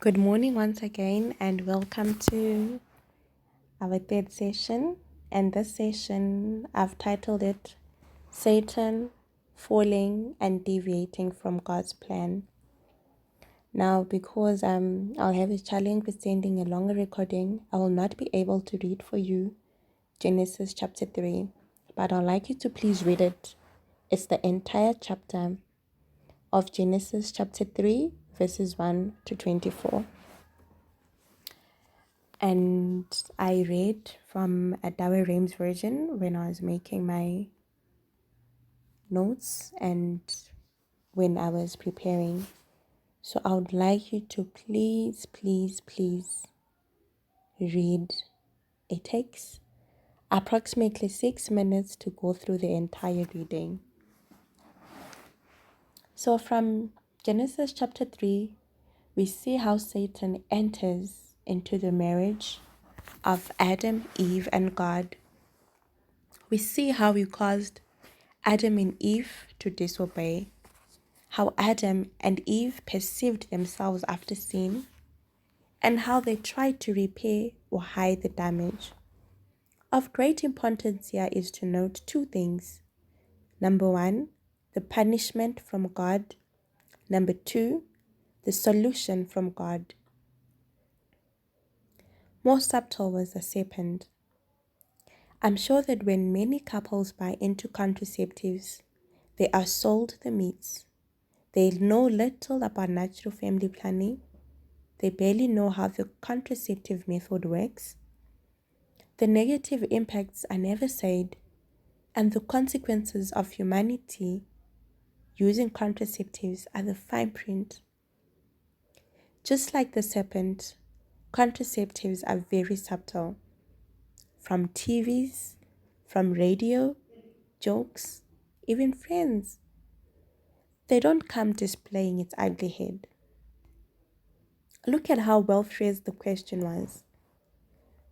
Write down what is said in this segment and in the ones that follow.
Good morning once again, and welcome to our third session. And this session, I've titled it Satan Falling and Deviating from God's Plan. Now, because I'll have a challenge with sending a longer recording, I will not be able to read for you Genesis chapter 3, but I'd like you to please read it. It's the entire chapter of Genesis chapter 3, verses 1 to 24. And I read from a Dawe Reims version when I was making my notes and when I was preparing. So I would like you to please read. It takes approximately 6 minutes to go through the entire reading. So from Genesis chapter 3, we see how Satan enters into the marriage of Adam, Eve, and God. We see how he caused Adam and Eve to disobey, how Adam and Eve perceived themselves after sin, and how they tried to repair or hide the damage. Of great importance here is to note two things. Number one, the punishment from God. Number two, the solution from God. More subtle was the serpent. I'm sure that when many couples buy into contraceptives, they are sold the myths. They know little about natural family planning. They barely know how the contraceptive method works. The negative impacts are never said, and the consequences of humanity using contraceptives are the fine print. Just like the serpent, contraceptives are very subtle. From TVs, from radio, jokes, even friends. They don't come displaying its ugly head. Look at how well phrased the question was.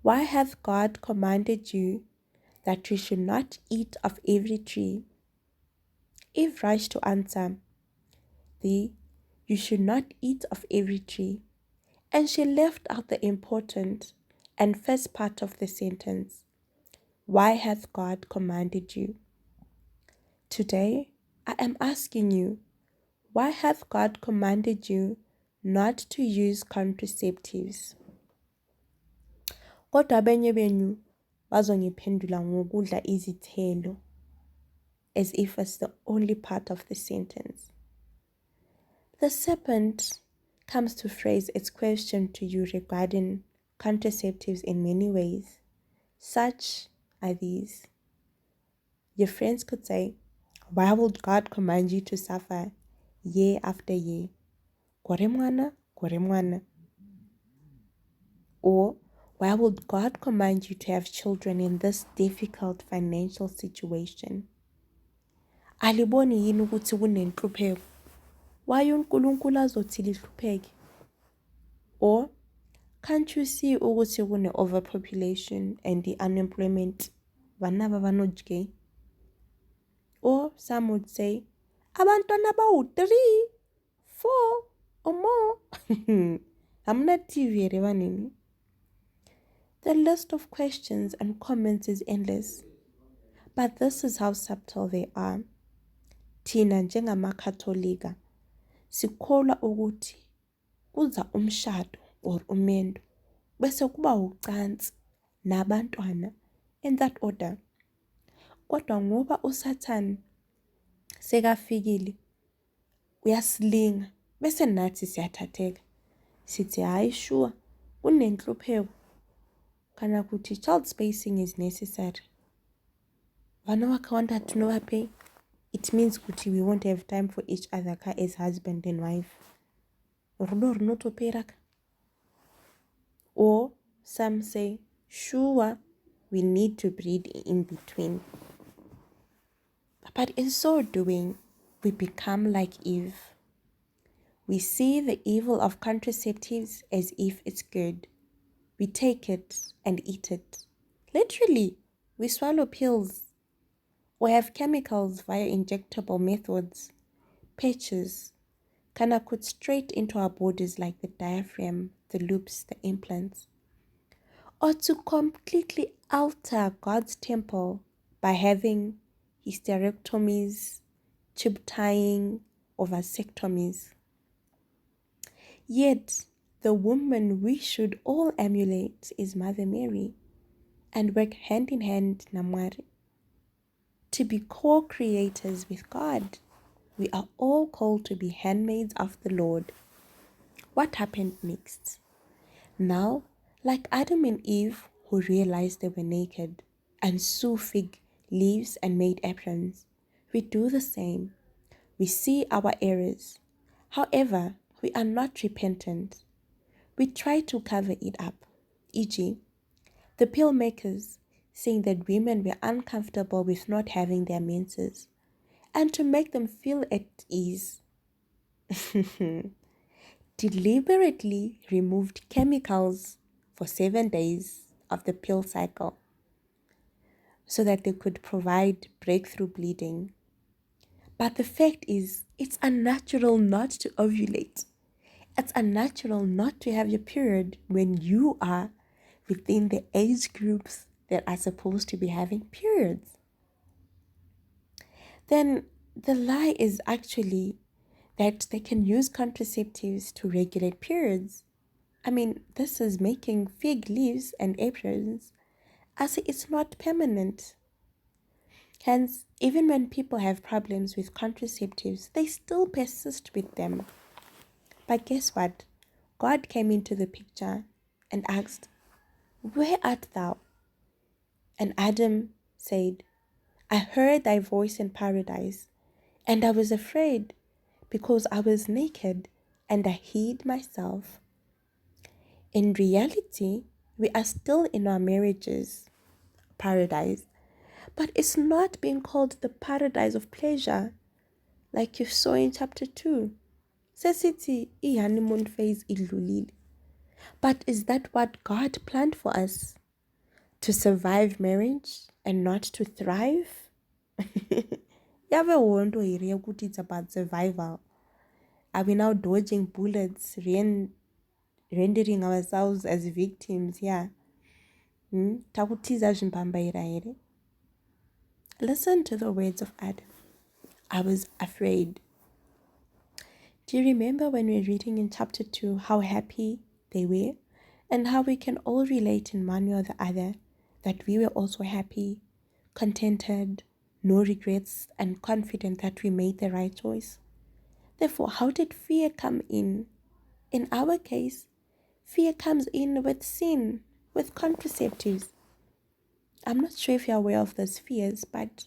Why hath God commanded you that you should not eat of every tree? Eve rushed to answer, you should not eat of every tree. And she left out the important and first part of the sentence. Why hath God commanded you? Today, I am asking you, why hath God commanded you not to use contraceptives? Kodwa abanye benu bazongiphendula ngokudla izithelo, as if it's the only part of the sentence. The serpent comes to phrase its question to you regarding contraceptives in many ways. Such are these. Your friends could say, why would God command you to suffer year after year? Kore mwana. Or, why would God command you to have children in this difficult financial situation? Aliboni yini ukuthi kunenhlupheko? Why uNkulunkulu azothi lihlupheke? Or, can't you see ukuthi kune overpopulation and the unemployment vana vavanojike? Or some would say, abantwana bawu-3, 4 or more. Hamna TV revanini. The list of questions and comments is endless. But this is how subtle they are. Thina njengamakhatholika sikholwa ukuthi kuza umshado or umendo bese kuba ucansi nabantwana in that order. Kodwa ngoba uSathane sekafikile uyasilinga bese nathi siyathatheka sithi hayi sure kunenhlupheko kana ukuthi child spacing is necessary. Vana vakawanda tinovapei. It means kuti we won't have time for each other as husband and wife. Rudo runotoperaka. Or some say, sure, we need to breed in between. But in so doing, we become like Eve. We see the evil of contraceptives as if it's good. We take it and eat it. Literally, we swallow pills or have chemicals via injectable methods, patches, Can I put straight into our bodies like the diaphragm, the loops, the implants, or to completely alter God's temple by having hysterectomies, tube tying, or vasectomies. Yet, the woman we should all emulate is Mother Mary and work hand in hand, Namwari, to be co-creators with God. We are all called to be handmaids of the Lord. What happened next? Now, like Adam and Eve who realized they were naked and sew fig leaves and made aprons, we do the same. We see our errors. However, we are not repentant. We try to cover it up. E.g., the pill makers saying that women were uncomfortable with not having their menses, and to make them feel at ease, deliberately removed chemicals for 7 days of the pill cycle so that they could provide breakthrough bleeding. But the fact is, it's unnatural not to ovulate. It's unnatural not to have your period when you are within the age groups that are supposed to be having periods. Then the lie is actually that they can use contraceptives to regulate periods. I mean, this is making fig leaves and aprons as it's not permanent. Hence, even when people have problems with contraceptives, they still persist with them. But guess what? God came into the picture and asked, "Where art thou?" And Adam said, "I heard thy voice in paradise, and I was afraid because I was naked and I hid myself." In reality, we are still in our marriages, paradise, but it's not being called the paradise of pleasure, like you saw in chapter 2. Sesithi, honeymoon phase idlulile. But is that what God planned for us? To survive marriage and not to thrive? Yave wonto iri ukuthi it's about survival. Are we now dodging bullets, rendering ourselves as victims? Yeah. Takutiza zvimbambaira here. Listen to the words of Adam. I was afraid. Do you remember when we were reading in chapter 2 how happy they were and how we can all relate in one way or the other that we were also happy, contented, no regrets, and confident that we made the right choice? Therefore, how did fear come in? In our case, fear comes in with sin, with contraceptives. I'm not sure if you're aware of those fears, but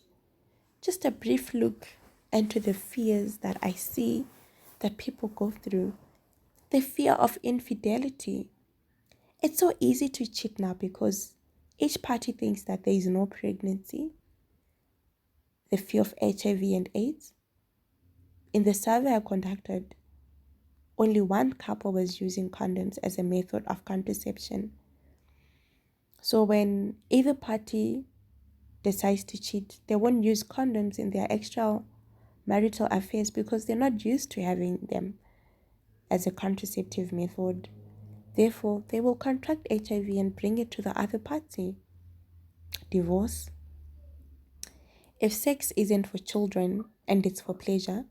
just a brief look into the fears that I see that people go through. The fear of infidelity. It's so easy to cheat now because each party thinks that there is no pregnancy. The fear of HIV and AIDS. In the survey I conducted, only one couple was using condoms as a method of contraception. So when either party decides to cheat, they won't use condoms in their extramarital affairs because they're not used to having them as a contraceptive method. Therefore, they will contract HIV and bring it to the other party. Divorce. If sex isn't for children and it's for pleasure,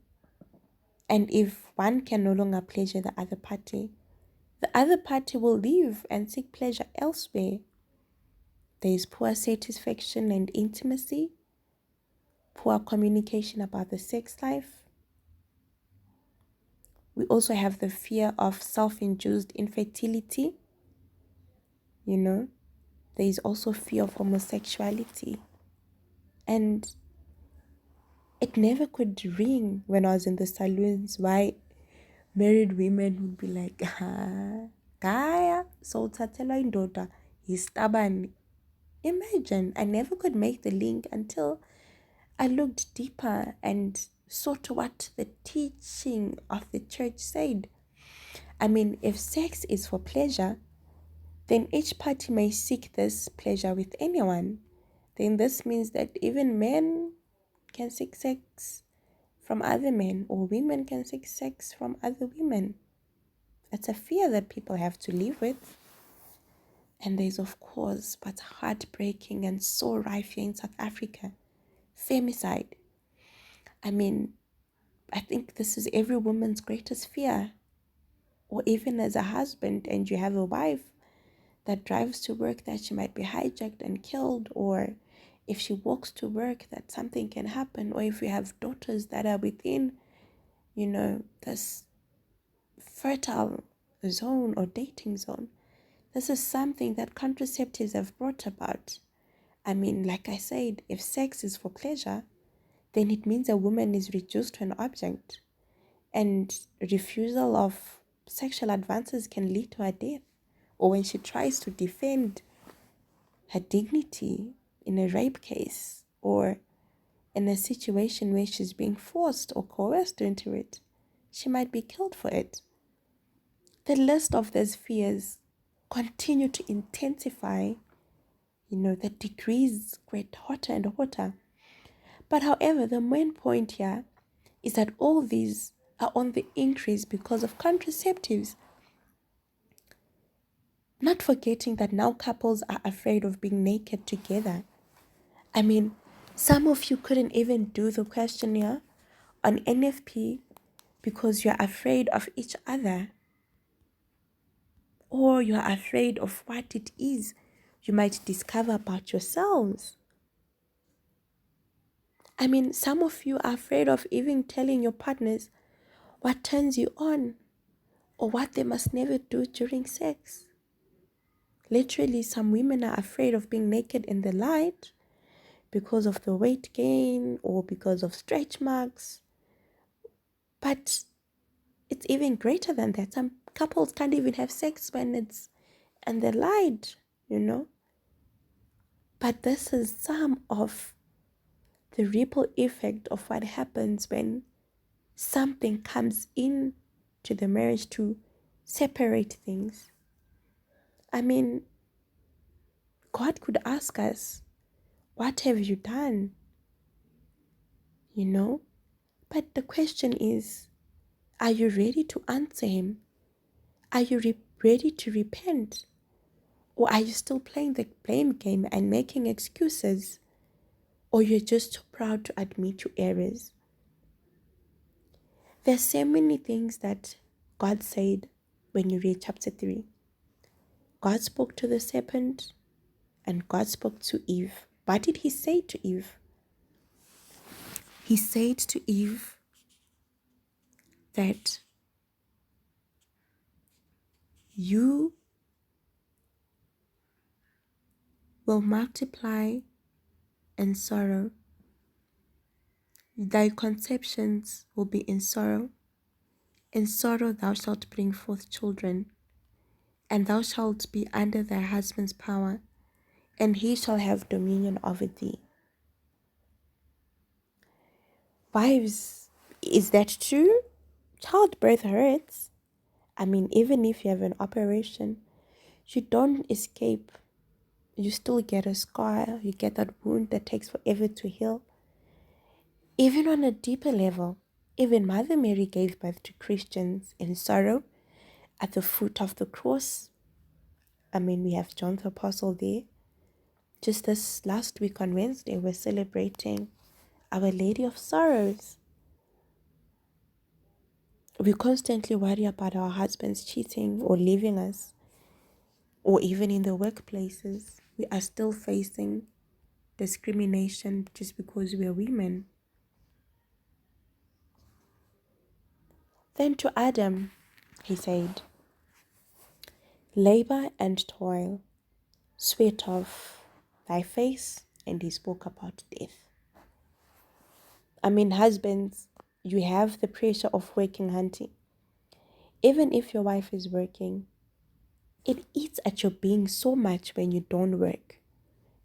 and if one can no longer pleasure the other party will leave and seek pleasure elsewhere. There is poor satisfaction and intimacy, poor communication about the sex life. We also have the fear of self-induced infertility. There is also fear of homosexuality. And it never could ring when I was in the saloons why married women would be like, Kaya, so tatela indoda, he's stubborn. Imagine, I never could make the link until I looked deeper and saw to what the teaching of the church said. I mean, if sex is for pleasure, then each party may seek this pleasure with anyone. Then this means that even men can seek sex from other men, or women can seek sex from other women. It's a fear that people have to live with. And there's, of course, what's heartbreaking and so rife here in South Africa, femicide. I mean, I think this is every woman's greatest fear. Or even as a husband and you have a wife that drives to work, that she might be hijacked and killed, or if she walks to work that something can happen, or if you have daughters that are within, this fertile zone or dating zone. This is something that contraceptives have brought about. I mean, like I said, if sex is for pleasure, then it means a woman is reduced to an object, and refusal of sexual advances can lead to her death. Or when she tries to defend her dignity in a rape case, or in a situation where she's being forced or coerced into it, she might be killed for it. The list of these fears continue to intensify, the degrees get hotter and hotter. But however, the main point here is that all these are on the increase because of contraceptives. Not forgetting that now couples are afraid of being naked together. I mean, some of you couldn't even do the questionnaire on NFP because you're afraid of each other, or you're afraid of what it is you might discover about yourselves. I mean, some of you are afraid of even telling your partners what turns you on or what they must never do during sex. Literally, some women are afraid of being naked in the light because of the weight gain or because of stretch marks. But it's even greater than that. Some couples can't even have sex when it's in the light. But this is some of the ripple effect of what happens when something comes in to the marriage to separate things. I mean, God could ask us, what have you done? But the question is, are you ready to answer him? Are you ready to repent? Or are you still playing the blame game and making excuses? Or you're just too proud to admit your errors? There's so many things that God said when you read chapter 3. God spoke to the serpent and God spoke to Eve. What did he say to Eve? He said to Eve that you will multiply in sorrow. Thy conceptions will be in sorrow. In sorrow thou shalt bring forth children, and thou shalt be under thy husband's power, and he shall have dominion over thee. Wives, is that true? Childbirth hurts. I mean, even if you have an operation, you don't escape. You still get a scar. You get that wound that takes forever to heal. Even on a deeper level, even Mother Mary gave birth to Christians in sorrow at the foot of the cross. I mean, we have John the Apostle there. Just this last week on Wednesday, we're celebrating Our Lady of Sorrows. We constantly worry about our husbands cheating or leaving us, or even in the workplaces, we are still facing discrimination just because we are women. Then to Adam, he said, labor and toil, sweat of thy face, and he spoke about death. I mean, husbands, you have the pressure of working, hunting. Even if your wife is working, it eats at your being so much when you don't work.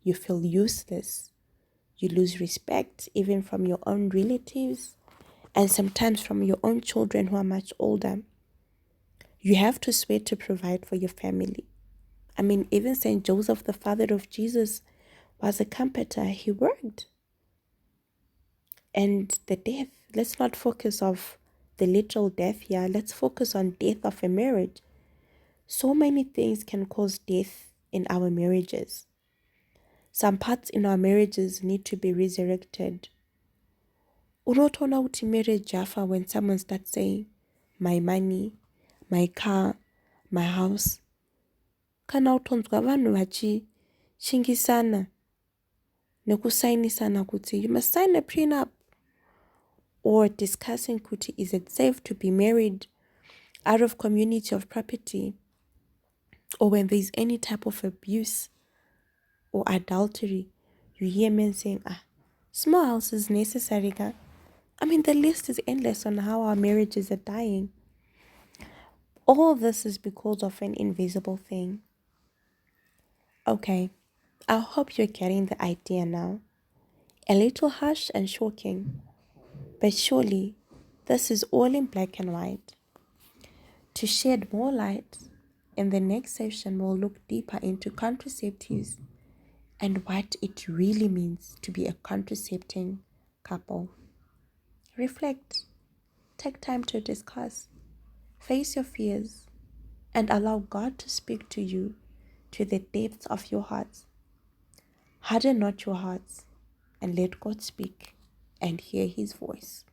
You feel useless. You lose respect even from your own relatives and sometimes from your own children who are much older. You have to sweat to provide for your family. I mean, even St. Joseph, the father of Jesus, was a carpenter. He worked. and the death. Let's not focus of the literal death here. Let's focus on death of a marriage. So many things can cause death in our marriages. Some parts in our marriages need to be resurrected. Unotona uti marriage yafa when someone starts saying, my money, my car, my house. Kana utonzwa vanhu vachishingisana nekusainisana kuti you must sign a prenup, or discussing kuti is it safe to be married out of community of property, or when there's any type of abuse or adultery, you hear men saying, small house is necessary. I mean, the list is endless on how our marriages are dying. All this is because of an invisible thing. Okay, I hope you're getting the idea now. A little harsh and shocking, but surely this is all in black and white. To shed more light, in the next session we'll look deeper into contraceptives and what it really means to be a contracepting couple. Reflect, take time to discuss, face your fears, and allow God to speak to you to the depths of your hearts. Harden not your hearts, and let God speak and hear his voice.